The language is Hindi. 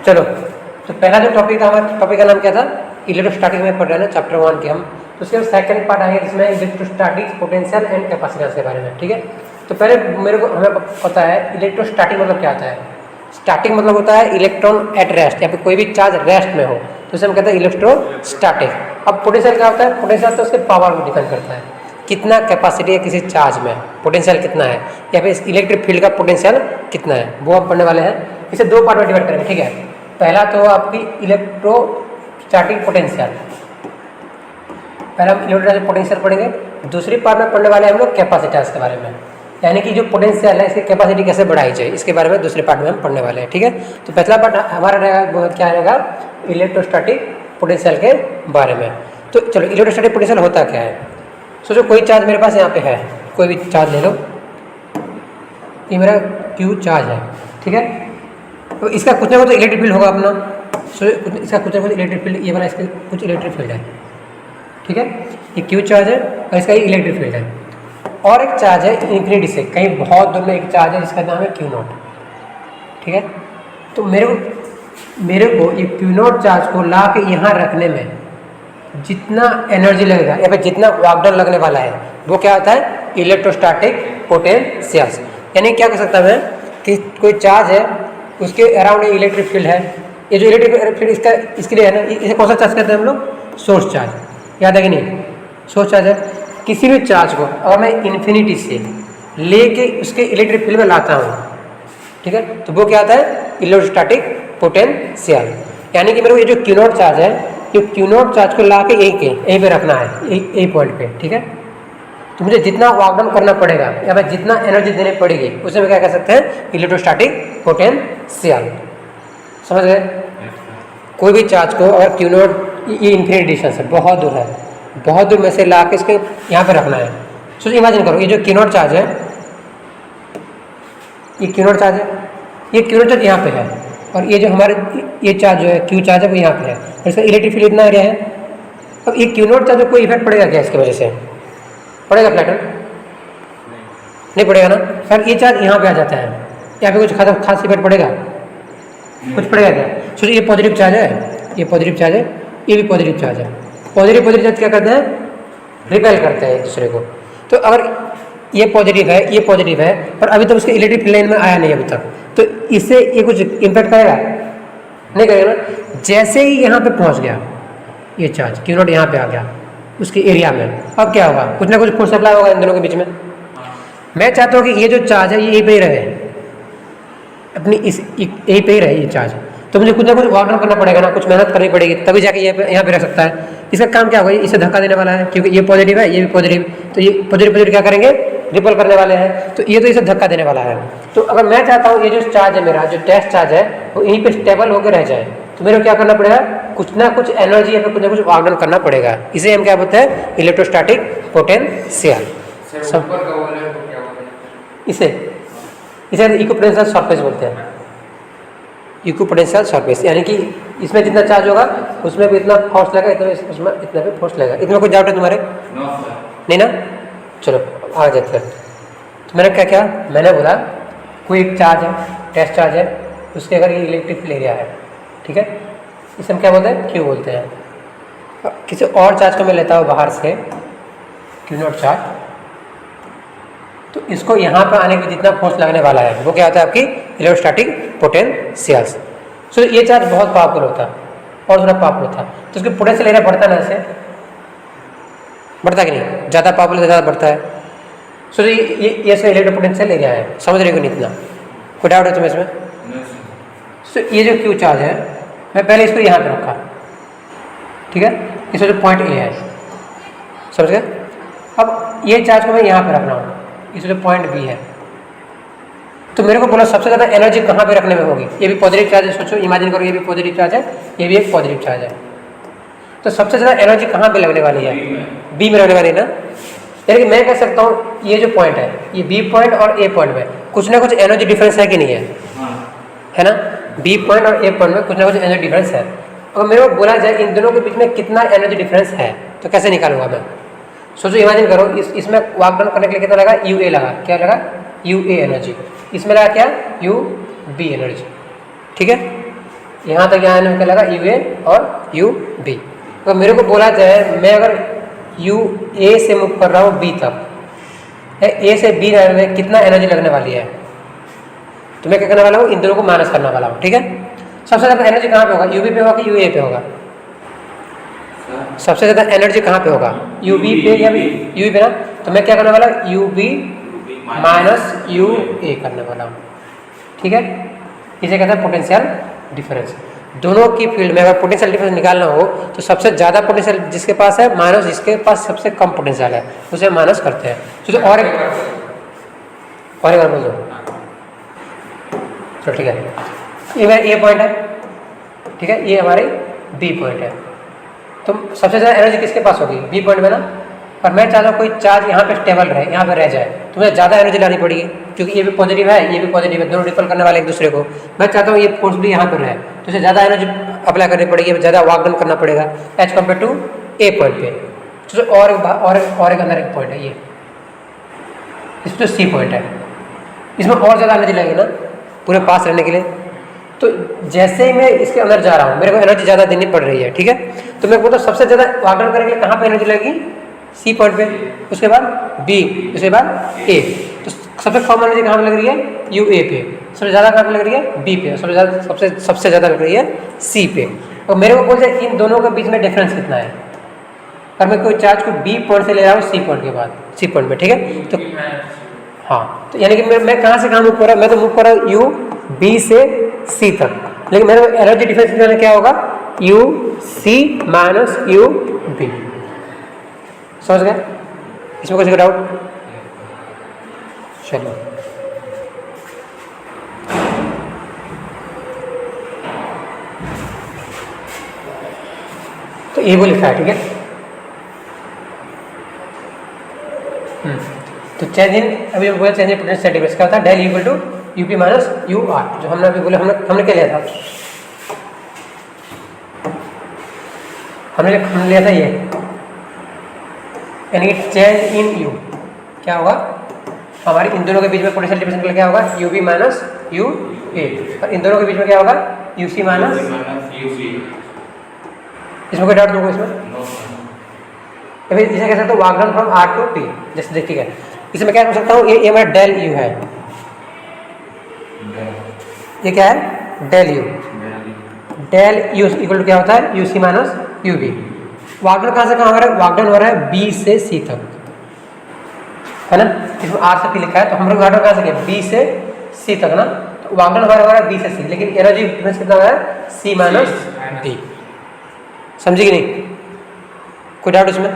चलो, तो पहला जो टॉपिक था, हमारा टॉपिक का नाम क्या था? इलेक्ट्रोस्टैटिक में पढ़ रहे हैं ना, चैप्टर 1 के हम। तो उसके सेकंड पार्ट आएगा जिसमें इलेक्ट्रोस्टैटिक पोटेंशियल एंड कैपेसिटेंस के बारे में, ठीक है। तो पहले हमें पता है इलेक्ट्रोस्टैटिक मतलब क्या होता है। स्टैटिक मतलब होता है इलेक्ट्रॉन एट रेस्ट, या फिर कोई भी चार्ज रेस्ट में हो तो उसे हम कहते हैं इलेक्ट्रोस्टैटिक। अब पोटेंशियल क्या होता है? पोटेंशियल तो उसके पावर में डिपेंड करता है, कितना कैपेसिटी है किसी चार्ज में, पोटेंशियल कितना है, या फिर इलेक्ट्रिक फील्ड का पोटेंशियल कितना है, वो हम पढ़ने वाले हैं। इसे दो पार्ट में डिवाइड करेंगे, ठीक है। पहला तो आपकी इलेक्ट्रोस्टैटिक पोटेंशियल, पहला हम इलेक्ट्रोस्टैटिक पोटेंशियल पढ़ेंगे। दूसरी पार्ट में पढ़ने वाले हैं हम लोग कैपेसिटेंस के बारे में, यानी कि जो पोटेंशियल है इसकी कैपेसिटी कैसे बढ़ाई जाए, इसके बारे में दूसरे पार्ट में हम पढ़ने वाले हैं, ठीक है। तो पहला पार्ट हमारा रहेगा, क्या रहेगा? इलेक्ट्रोस्टैटिक पोटेंशियल के बारे में। तो चलो, इलेक्ट्रोस्टैटिक पोटेंशियल होता क्या है? सोचो कोई चार्ज मेरे पास यहाँ पे है, कोई भी चार्ज ले लो, ये मेरा Q चार्ज है, ठीक है। तो इसका कुछ ना कुछ इलेक्ट्रिक फील्ड होगा अपना, इसका कुछ ना कुछ इलेक्ट्रिक फील्ड, ये वाला इसका कुछ इलेक्ट्रिक फील्ड है, ठीक है। ये Q चार्ज है और इसका ये इलेक्ट्रिक फील्ड है। और एक चार्ज है इन्फिनिटी से कहीं बहुत दूर में एक चार्ज है जिसका नाम है Q0, ठीक है। तो मेरे को ये Q0 चार्ज को ला के यहाँ रखने में जितना एनर्जी लगेगा या फिर जितना वर्क डन लगने वाला है वो क्या होता है? Electrostatic potential. यानी क्या कर सकता मैं कि कोई चार्ज है, उसके अराउंड इलेक्ट्रिक फील्ड है, ये जो इलेक्ट्रिक फील्ड इसके लिए है ना, इसे कौन सा चार्ज कहते हैं हम लोग? Source charge. याद है कि नहीं? सोर्स चार्ज है। किसी भी चार्ज को अगर मैं इन्फिनिटी से लेके उसके इलेक्ट्रिक फील्ड में लाता हूँ, ठीक है, तो वो क्या होता है? Electrostatic potential. यानी कि मेरे को ये जो Q0 चार्ज है, ये Q0 चार्ज को ला के यहीं पे रखना है, यही पॉइंट पे, ठीक है। तो मुझे जितना वर्क डन करना पड़ेगा या फिर जितना एनर्जी देनी पड़ेगी उसे हम क्या कह सकते हैं? Electrostatic potential. समझ गए? कोई भी चार्ज को अगर Q0, ये इन्फिनिटी डिस्टेंस है, बहुत दूर है, बहुत दूर में से ला के इसके यहाँ पे रखना है। सो इमेजिन करो, ये जो Q0 चार्ज है, ये Q0 चार्ज है, ये Q0 चार्ज यहाँ पे है, और ये जो हमारे ये चार्ज जो है Q चार्ज है वो यहाँ पे है, और इसका इलेक्ट्रिक फील्ड इतना एरिया है। अब ये Q0 चार्ज में कोई इफेक्ट पड़ेगा क्या इसकी वजह से? पड़ेगा प्लेटन? नहीं पड़ेगा ना। सर ये चार्ज यहाँ पे आ जाता है, यहाँ पे कुछ खास इफेक्ट पड़ेगा? कुछ पड़ेगा क्या? सोचिए ये पॉजिटिव चार्ज है, ये पॉजिटिव चार्ज है, ये भी पॉजिटिव चार्ज है। पॉजिटिव चार्ज क्या करते हैं? रिपेल करते हैं एक दूसरे को। तो अगर ये पॉजिटिव है, ये पॉजिटिव है, पर अभी तक उसके इलेक्ट्रिक फील्ड लाइन में आया नहीं अभी तक, तो इससे ये कुछ इम्पैक्ट करेगा? नहीं करेगा ना। जैसे ही यहाँ पे पहुँच गया ये चार्ज Q0 यहाँ पे आ गया उसके एरिया में, अब क्या होगा? कुछ ना कुछ फोर्स सप्लाई होगा इन दोनों के बीच में। मैं चाहता हूँ कि ये जो चार्ज है ये यहीं पे ही रहे, अपनी यहीं पे ही रहे ये चार्ज, तो मुझे कुछ ना कुछ वर्क डन करना पड़ेगा ना, कुछ मेहनत करनी पड़ेगी, तभी जाके यहाँ पे रख सकता है। इसका काम क्या होगा? इसे धक्का देने वाला है, क्योंकि ये पॉजिटिव है, ये भी पॉजिटिव, तो ये पॉजिटिव क्या करेंगे? रिपल करने वाले हैं, तो ये तो इसे धक्का देने वाला है। तो अगर मैं चाहता हूँ ये जो चार्ज है मेरा, जो टेस्ट चार्ज है, वो यहीं पे स्टेबल होकर रह जाए, तो मेरे को क्या करना पड़ेगा? कुछ ना कुछ एनर्जी या फिर कुछ ना कुछ वर्क डन करना पड़ेगा। इसे हम क्या बोलते हैं? Electrostatic potential. इसे इक्विपोटेंशियल सरफेस बोलते हैं, इक्विपोटेंशियल सरफेस। यानी कि इसमें जितना चार्ज होगा उसमें भी इतना फोर्स लगेगा, इतना उसमें इतना भी फोर्स लगेगा। इतना कोई डाउट है तुम्हारे? नहीं ना। चलो आ जाते हैं। तो मैंने क्या मैंने बोला कोई एक चार्ज है, टेस्ट चार्ज है, उसके अगर ये इलेक्ट्रिक फील्ड एरिया है, ठीक है, इसे हम क्या बोलते हैं? Q बोलते हैं। किसी और चार्ज को मैं लेता हूँ बाहर से, Q0 चार्ज, तो इसको यहाँ पर आने के जितना फोर्स लगने वाला है वो क्या होता है? आपकी इलेक्ट्रोस्टैटिक पोटेंशियल। सो ये चार्ज बहुत पावरफुल होता है और थोड़ा पावरफुल होता है, तो इसके पोटेंशियल एरिया बढ़ता है ना, ऐसे बढ़ता है कि नहीं? ज़्यादा पावरफुल से ज़्यादा बढ़ता है। सो ये इसका इलेक्ट्रिक पोटेंशियल एरिया है। समझ रहे हो नहीं? इतना कोई डाउट है तुम्हें इसमें? सो ये जो Q चार्ज है, मैं पहले इसको यहाँ पे रखा, ठीक है, इसका जो पॉइंट A है, समझ गए? अब ये चार्ज को मैं यहाँ पे रखना हूँ, इसका जो पॉइंट B है, तो मेरे को बोला सबसे ज़्यादा एनर्जी कहाँ पे रखने में होगी? ये भी पॉजिटिव चार्ज है, सोचो, इमेजिन करो ये भी पॉजिटिव चार्ज है, ये भी एक पॉजिटिव चार्ज है, तो सबसे ज़्यादा एनर्जी कहाँ पे लगने वाली है? B में लगने वाली है ना। यानी कि मैं कह सकता हूँ ये जो पॉइंट है, ये B पॉइंट और A पॉइंट में कुछ ना कुछ एनर्जी डिफरेंस है कि नहीं है? है ना। B पॉइंट और A पॉइंट में कुछ ना कुछ एनर्जी डिफरेंस है। अगर मेरे को बोला जाए इन दोनों के बीच में कितना एनर्जी डिफरेंस है, तो कैसे निकालूंगा मैं? सोचो, इमेजिन करो इसमें वर्क डन करने के लिए कितना लगा? UA लगा। क्या लगा? UA energy. इसमें लगा क्या? UB एनर्जी, ठीक है। यहाँ तक यहाँ क्या लगा यू ए और यू बी। तो मेरे को बोला जाए मैं अगर यू ए से मूव कर रहा हूँ बी तक, ए से बी में कितना एनर्जी लगने वाली है, तो मैं क्या करने वाला हूँ, इन दोनों को माइनस करने वाला हूँ। ठीक है, सबसे ज़्यादा एनर्जी कहाँ पे होगा, यू बी पे होगा कि यू ए पे होगा? सबसे ज़्यादा एनर्जी कहाँ पे होगा, यू बी पे या यू पे ना। तो मैं क्या करने वाला हूँ, यू बी माइनस यू ए करने वाला हूँ। ठीक है, इसे कहते हैं पोटेंशियल डिफरेंस। दोनों की फील्ड में अगर पोटेंशियल डिफरेंस निकालना हो तो सबसे ज़्यादा पोटेंशियल जिसके पास है माइनस जिसके पास सबसे कम पोटेंशियल है उसे माइनस करते हैं। तो और एक बार बोल दो। चलो ठीक है, ये मेरा ए पॉइंट है, ठीक है, ये हमारे बी पॉइंट है। तो सबसे ज़्यादा एनर्जी किसके पास होगी, बी पॉइंट में ना। और मैं चाहता हूँ कोई चार्ज यहाँ पे स्टेबल रहे, यहाँ पे रह जाए, तो मुझे ज़्यादा एनर्जी लानी पड़ेगी क्योंकि ये भी पॉजिटिव है ये भी पॉजिटिव है, दोनों रिपल करने वाले एक दूसरे को। मैं चाहता हूँ ये फोर्स भी यहाँ पर रहे, तो इसे ज़्यादा एनर्जी अप्लाई करनी पड़ेगी, ज़्यादा वर्क डन करना पड़ेगा as compared to a point पे। तो और एक अंदर एक पॉइंट है ये, इसमें तो सी पॉइंट है, इसमें और ज़्यादा एनर्जी लगेगी ना पूरे पास रहने के लिए। तो जैसे ही मैं इसके अंदर जा रहा हूँ मेरे को एनर्जी ज़्यादा देनी पड़ रही है। ठीक है, तो मैं बोलता सबसे ज़्यादा वर्क डन करने के लिए कहाँ पे एनर्जी लगेगी, सी पॉइंट पे, उसके बाद बी, उसके बाद ए। तो सबसे कम एनर्जी कहाँ पे लग रही है, यू ए पे। सबसे ज़्यादा कहाँ पे लग रही है, बी पे। सबसे ज़्यादा लग रही है सी पे। और मेरे को बोल जाए इन दोनों के बीच में डिफरेंस कितना है, अगर मैं कोई चार्ज को बी पॉइंट से ले रहा हूँ सी पॉइंट के बाद, सी पॉइंट में। ठीक है, तो हाँ, तो यानी कि मैं कहाँ से कहाँ मूव कर रहा हूँ, मैं तो मूव कर रहा हूँ यू बी से सी तक, लेकिन मेरा एनर्जी डिफरेंस निकालना क्या होगा, U C minus U B. समझ गए, इसमें कुछ डाउट? चलो तो ये वो लिखा है। ठीक है, तो चेंज इन, अभी हम बोले चेंज इन पोटेंशियल डिफरेंस क्या होता है, del equal to U P minus U R, जो हमने अभी बोले, हमने क्या लिया था, हमने लिया था ये, यानी चेंज इन यू क्या होगा, हमारे इन दोनों के बीच में पोटेंशियल डिफरेंस निकल क्या होगा, U B minus U A, और इन दोनों के बीच में क्या होगा, U C minus U B. इसमें कोई डाउट नहीं होगा इसमें? अभी इसे कह सकते हो work done from R to P. जैसे देखिए इसे मैं क्या कर सकता हूँ, ये मेरा डेल यू है, ये क्या है, del U. Del U equal to क्या होता है, U C minus U B. Work done कहाँ से कहाँ हो रहा है, वर्क डन हो रहा है बी से सी तक, है ना। इसमें आर से पी लिखा है, तो हम लोग वर्क डन कहाँ से किया, बी से सी तक ना। तो वर्क डन हमारा हो रहा है बी से सी, लेकिन एनर्जी डिफरेंस कितना हो रहा है, सी माइनस डी। समझी कि नहीं, कोई डाउट इसमें?